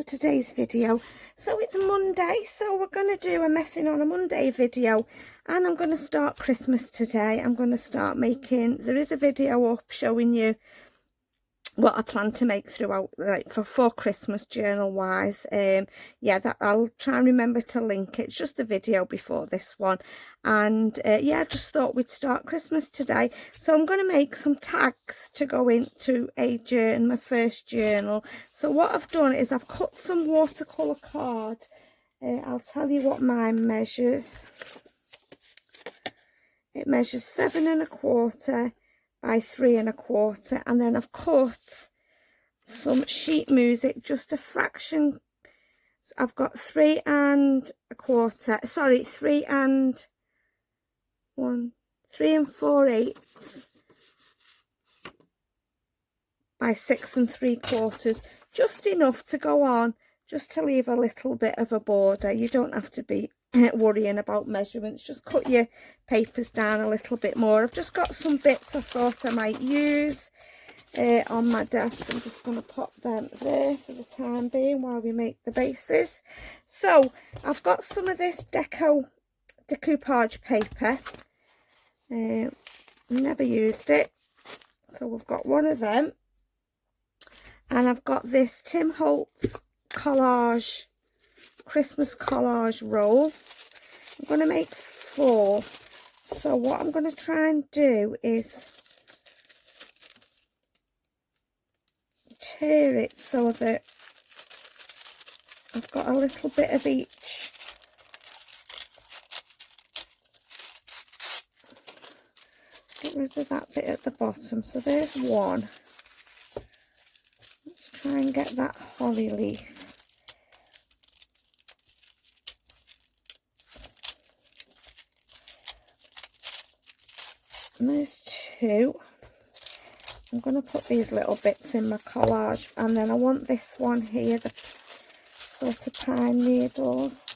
to today's video. So it's Monday, so we're going to do a messing on a Monday video, and I'm going to start Christmas today. I'm going to start making, there is a video up showing you what I plan to make throughout, like for Christmas journal wise. Yeah, that I'll try and remember to link it. It's just the video before this one, and yeah, I just thought we'd start Christmas today. So I'm going to make some tags to go into a journal, my first journal. So what I've done is I've cut some watercolor card. I'll tell you what mine measures. It measures 7 1/4 by 3 1/4, and then I've cut some sheet music, just a fraction. I've got 3 1/4, sorry, 3 4/8 by 6 3/4, just enough to go on, just to leave a little bit of a border. You don't have to be worrying about measurements, just cut your papers down a little bit more. I've just got some bits I thought I might use on my desk. I'm just going to pop them there for the time being while we make the bases. So I've got some of this decoupage paper. Never used it, so we've got one of them, and I've got this Tim Holtz collage, Christmas collage roll. I'm going to make 4. So what I'm going to try and do is tear it so that I've got a little bit of each. Get rid of that bit at the bottom. So there's one. Let's try and get that holly leaf. And there's 2. I'm going to put these little bits in my collage, and then I want this one here, the sort of pine needles.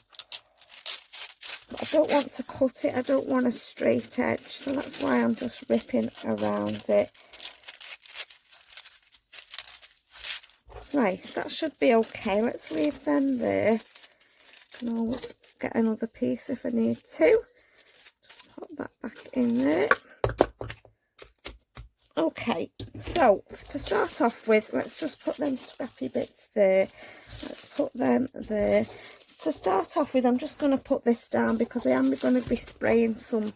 But I don't want to cut it, I don't want a straight edge, so that's why I'm just ripping around it. Right, that should be okay. Let's leave them there. I can always get another piece if I need to. Just pop that back in there. Okay, so to start off with, let's just put them scrappy bits there. Let's put them there. To start off with, I'm just going to put this down because I am going to be spraying some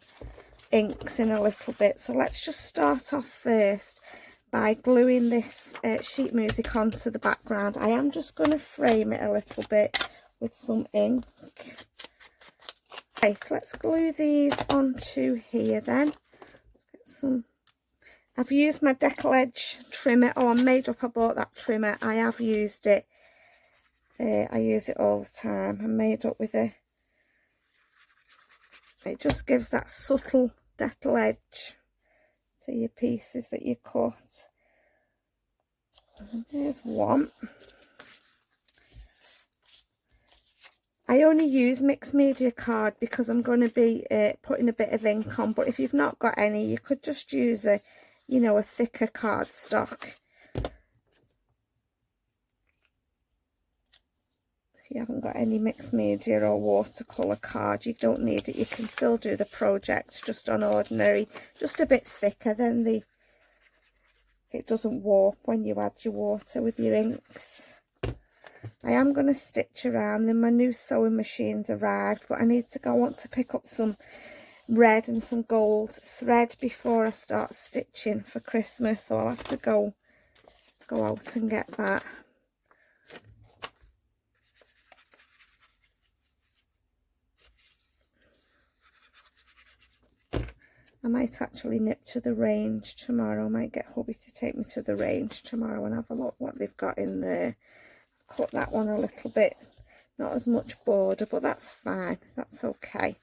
inks in a little bit. So let's just start off first by gluing this sheet music onto the background. I am just going to frame it a little bit with some ink. Okay, so let's glue these onto here then. Let's get some. I've used my Deckle Edge trimmer. Oh, I'm made up, I bought that trimmer. I have used it. I use it all the time. I'm made up with it. It just gives that subtle Deckle Edge to your pieces that you cut. And there's one. I only use mixed media card because I'm going to be putting a bit of ink on, but if you've not got any, you could just use a, you know, a thicker cardstock. If you haven't got any mixed media or watercolour card, you don't need it. You can still do the project just on ordinary, just a bit thicker, then it doesn't warp when you add your water with your inks. I am going to stitch around, and my new sewing machine's arrived, but I want to pick up some red and some gold thread before I start stitching for Christmas, so I'll have to go out and get that. I might actually nip to the range tomorrow. I might get hubby to take me to the range tomorrow and have a look what they've got in there. Cut that one a little bit, not as much border, but that's fine, that's okay.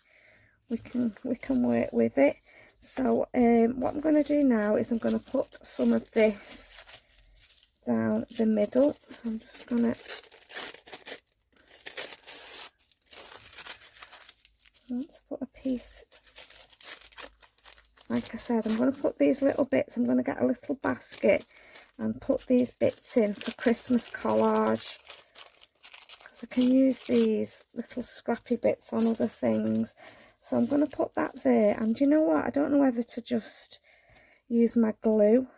We can work with it. So what I'm going to do now is I'm going to put some of this down the middle. So I'm just going to put a piece. Like I said, I'm going to put these little bits, I'm going to get a little basket and put these bits in for Christmas collage. I can use these little scrappy bits on other things. So I'm going to put that there. And you know what? I don't know whether to just use my glue.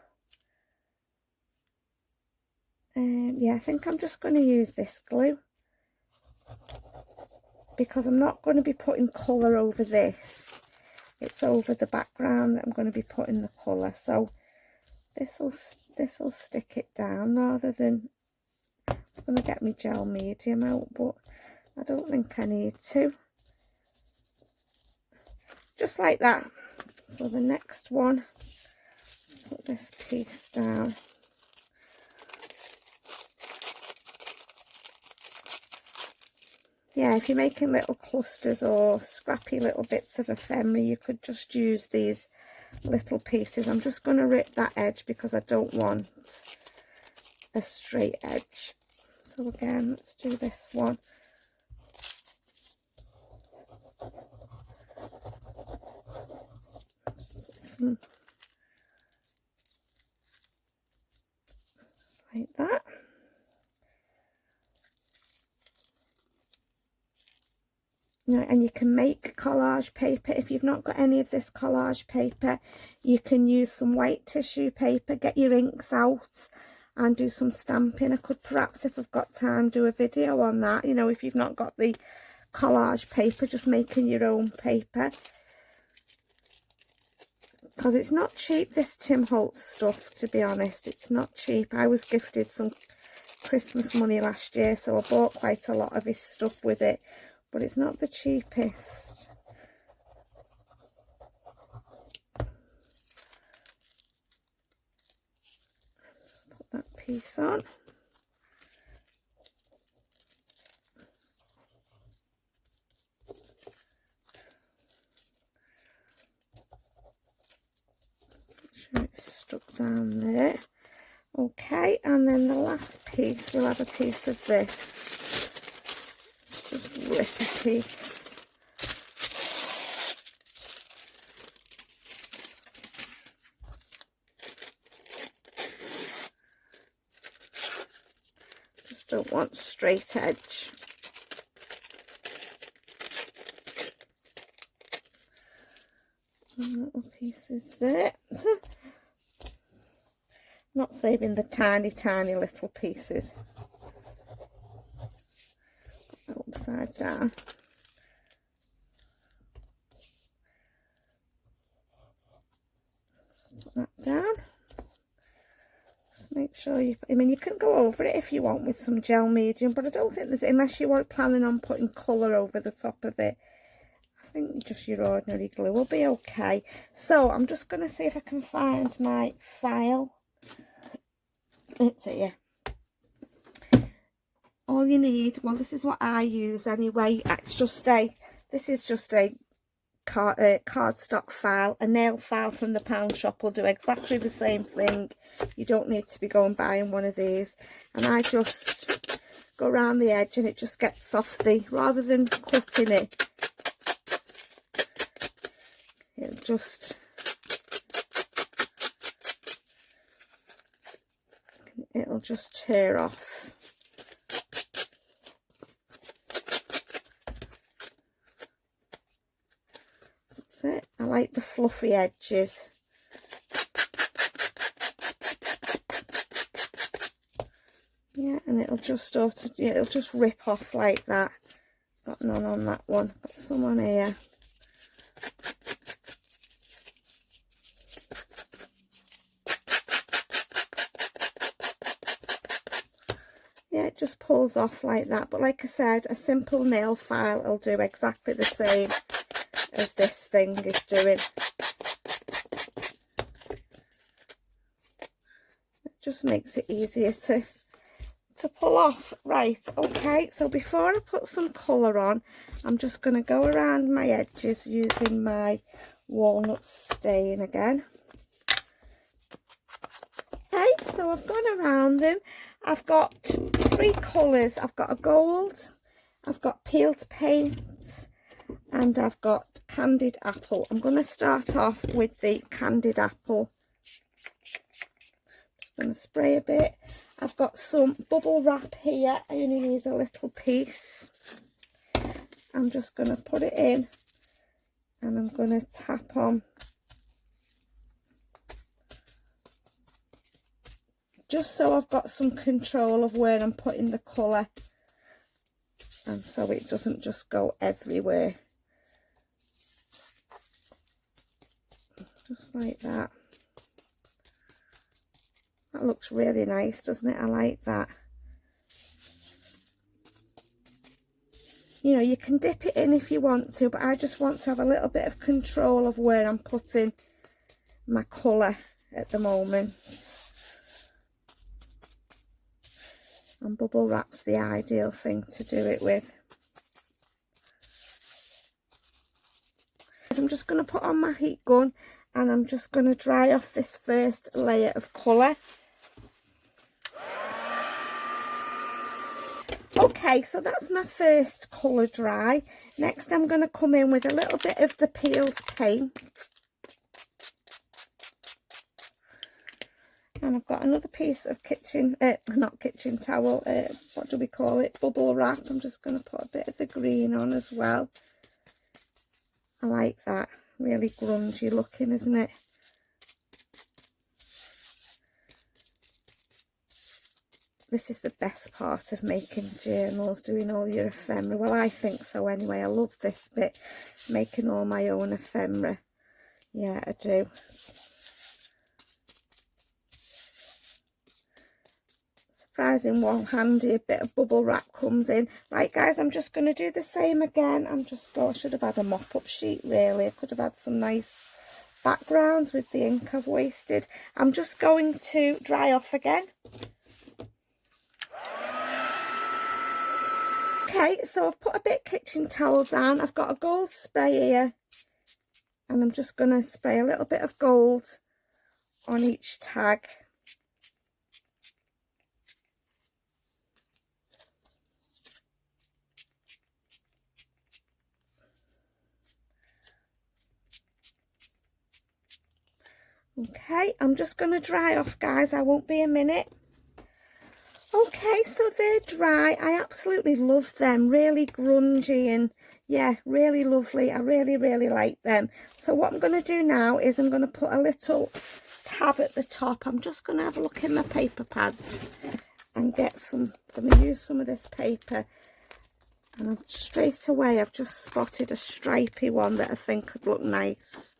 Yeah, I think I'm just going to use this glue, because I'm not going to be putting colour over this. It's over the background that I'm going to be putting the colour. So this'll stick it down, rather than, I'm going to get my gel medium out, but I don't think I need to. Just like that. So the next one, put this piece down. Yeah, if you're making little clusters or scrappy little bits of ephemera, you could just use these little pieces. I'm just going to rip that edge because I don't want a straight edge. So again, let's do this one. Just like that. And you can make collage paper. If you've not got any of this collage paper, you can use some white tissue paper, get your inks out and do some stamping. I could perhaps, if I've got time, do a video on that. You know, if you've not got the collage paper, just making your own paper. Because it's not cheap, this Tim Holtz stuff, to be honest. It's not cheap. I was gifted some Christmas money last year, so I bought quite a lot of his stuff with it. But it's not the cheapest. Just put that piece on. Make sure it's stuck down there. Okay, and then the last piece, we'll have a piece of this. Just rip a piece. Just don't want straight edge. Some little pieces there. Not saving the tiny, tiny little pieces. Upside down. Just put that down. Just make sure you, I mean, you can go over it if you want with some gel medium, but I don't think there's, unless you weren't planning on putting colour over the top of it, I think just your ordinary glue will be okay. So I'm just going to see if I can find my file. It's here. All you need, well, this is what I use anyway. It's just this is just a cardstock file. A nail file from the pound shop will do exactly the same thing. You don't need to be going buying one of these. And I just go around the edge and it just gets softy. Rather than cutting it, it'll just tear off. That's it. I like the fluffy edges. Yeah, and it'll just it'll just rip off like that. Got none on that one. Got some on here. Yeah, it just pulls off like that. But like I said, a simple nail file will do exactly the same as this thing is doing. It just makes it easier to pull off. Right, okay, so before I put some colour on, I'm just going to go around my edges using my walnut stain again. Okay, so I've gone around them. I've got three colours. I've got a gold, I've got peeled paint, and I've got candied apple. I'm going to start off with the candied apple. Just going to spray a bit. I've got some bubble wrap here. I only need a little piece. I'm just going to put it in and I'm going to tap on just so I've got some control of where I'm putting the colour, and so it doesn't just go everywhere. Just like that. That looks really nice, doesn't it? I like that. You know, you can dip it in if you want to, but I just want to have a little bit of control of where I'm putting my colour at the moment. And bubble wrap's the ideal thing to do it with. I'm just going to put on my heat gun and I'm just going to dry off this first layer of colour. Okay, so that's my first colour dry. Next I'm going to come in with a little bit of the peeled paint. And I've got another piece of not kitchen towel, what do we call it, bubble wrap. I'm just going to put a bit of the green on as well. I like that, really grungy looking, isn't it? This is the best part of making journals, doing all your ephemera. Well, I think so anyway. I love this bit, making all my own ephemera. Yeah, I do. Surprising how handy a bit of bubble wrap comes in. Right guys, I'm just going to do the same again. I should have had a mop-up sheet really. I could have had some nice backgrounds with the ink I've wasted. I'm just going to dry off again. Okay, so I've put a bit of kitchen towel down. I've got a gold spray here and I'm just going to spray a little bit of gold on each tag. Okay, I'm just going to dry off, guys. I won't be a minute. Okay, so they're dry. I absolutely love them. Really grungy and yeah, really lovely. I really, really like them. So what I'm going to do now is I'm going to put a little tab at the top. I'm just going to have a look in my paper pads and get some. I'm going to use some of this paper. And straight away I've just spotted a stripy one that I think could look nice.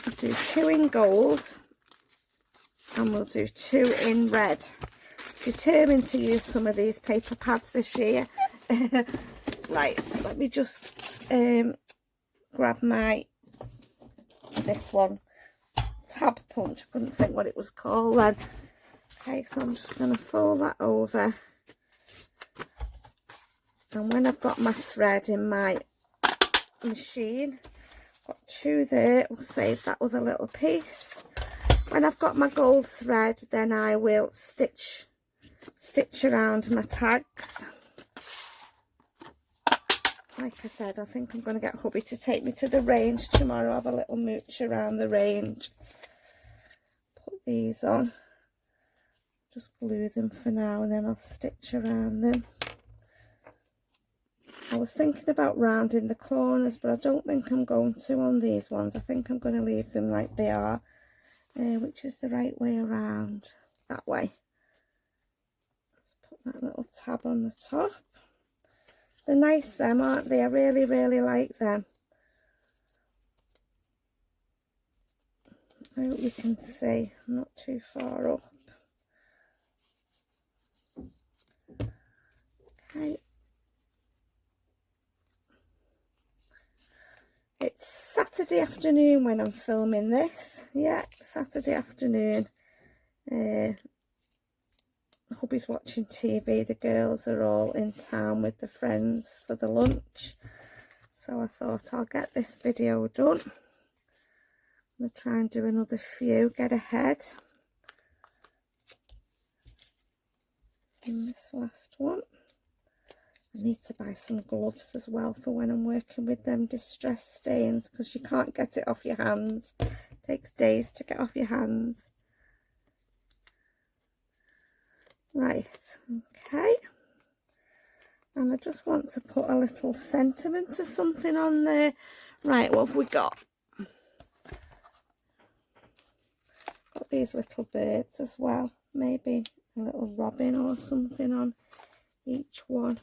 I'll do 2 in gold and we'll do 2 in red. Determined to use some of these paper pads this year. Right, let me just grab this one, tab punch. I couldn't think what it was called then. Okay, so I'm just going to fold that over, and when I've got my thread in my machine, got 2 there, we'll save that other little piece. When I've got my gold thread, then I will stitch around my tags. Like I said, I think I'm going to get hubby to take me to the range tomorrow, have a little mooch around the range. Put these on, just glue them for now and then I'll stitch around them. I was thinking about rounding the corners, but I don't think I'm going to on these ones. I think I'm going to leave them like they are, which is the right way around, that way. Let's put that little tab on the top. They're nice them, aren't they? I really, really like them. I hope you can see, I'm not too far up. Okay. It's Saturday afternoon when I'm filming this. Yeah, Saturday afternoon. Hubby's watching TV. The girls are all in town with their friends for the lunch. So I thought I'll get this video done. I'm going to try and do another few, get ahead in this last one. I need to buy some gloves as well for when I'm working with them distress stains, because you can't get it off your hands. It takes days to get off your hands. Right, okay. And I just want to put a little sentiment or something on there. Right, what have we got? Got these little birds as well. Maybe a little robin or something on each one.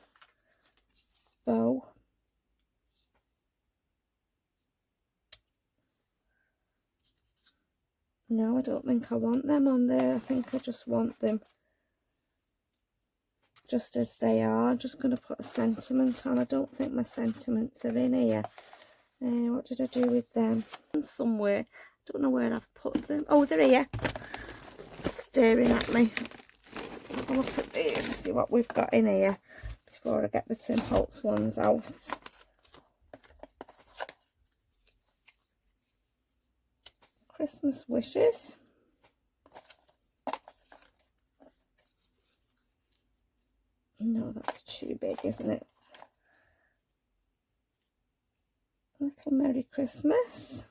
Bow. No, I don't think I want them on there. I think I just want them just as they are. I'm just going to put a sentiment on. I don't think my sentiments are in here. What did I do with them? Somewhere. I don't know where I've put them. Oh, they're here. Staring at me. Have a look at these. See what we've got in here before I get the Tim Holtz ones out. Christmas wishes. No, that's too big, isn't it? Little Merry Christmas.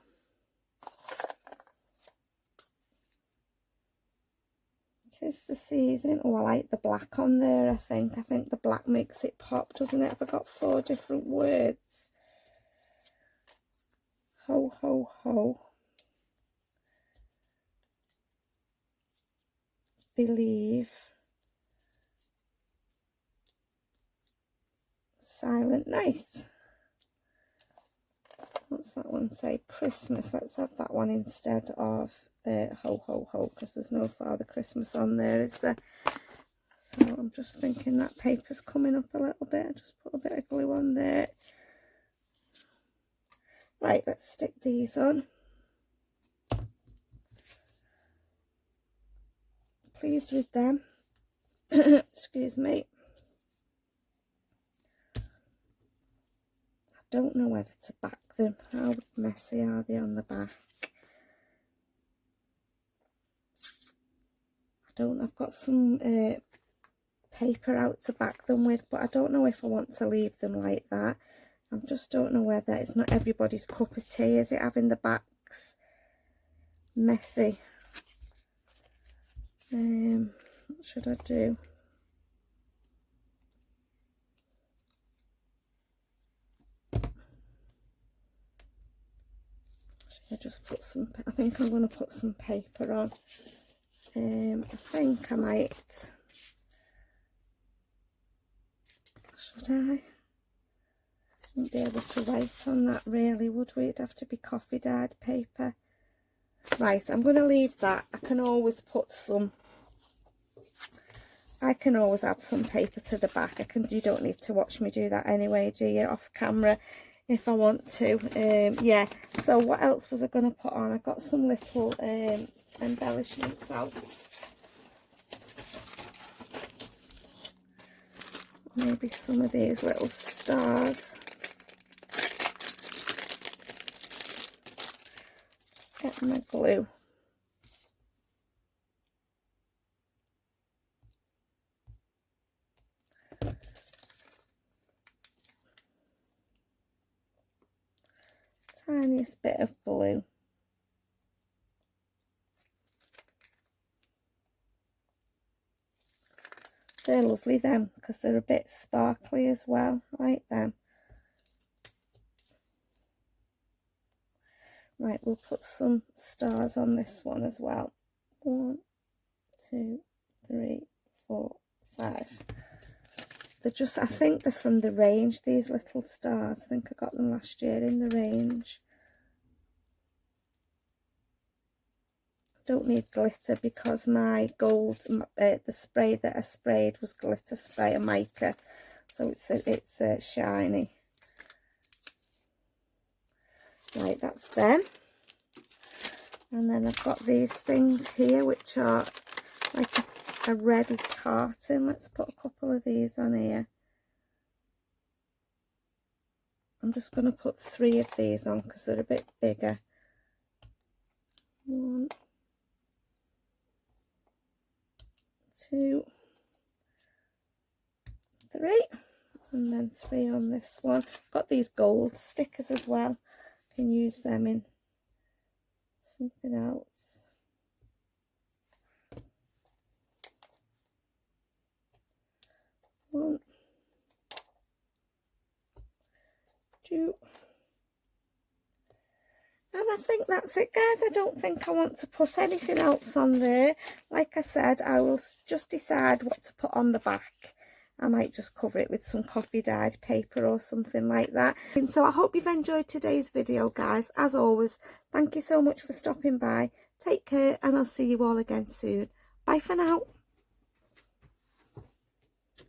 Tis the season. Oh, I like the black on there, I think. I think the black makes it pop, doesn't it? I've got 4 different words. Ho, ho, ho. Believe. Silent Night. What's that one say? Christmas. Let's have that one instead of ho, ho, ho, because there's no Father Christmas on there, is there? So I'm just thinking that paper's coming up a little bit. I just put a bit of glue on there. Right, let's stick these on. Pleased with them. Excuse me. I don't know whether to back them. How messy are they on the back? I've got some paper out to back them with, but I don't know if I want to leave them like that. I just don't know whether it's not everybody's cup of tea, is it, having the backs messy? What should I do? Should I just put some, I think I'm going to put some paper on. I think I might, should I? Wouldn't be able to write on that really, would we? It'd have to be coffee dyed paper. Right, I'm going to leave that. I can always put some, I can always add some paper to the back. You don't need to watch me do that anyway, do you? Off camera if I want to. Yeah, so what else was I going to put on? I got some little embellishments out. Maybe some of these little stars. Get my glue. Tiniest bit of blue. They're lovely them, because they're a bit sparkly as well. I like them. Right, we'll put some stars on this one as well. 1, 2, 3, 4, 5. They're just, I think they're from the range, these little stars. I think I got them last year in the range. Don't need glitter because my gold, the spray that I sprayed was glitter spray, a mica, so it's shiny. Right, that's them. And then I've got these things here which are like a ready tartan. Let's put a couple of these on here. I'm just going to put 3 of these on because they're a bit bigger. 1, 2, 3, and then 3 on this one. Got these gold stickers as well. Can use them in something else. And I think that's it, guys. I don't think I want to put anything else on there. Like I said, I will just decide what to put on the back. I might just cover it with some coffee dyed paper or something like that. And so I hope you've enjoyed today's video, guys. As always, thank you so much for stopping by. Take care, and I'll see you all again soon. Bye for now.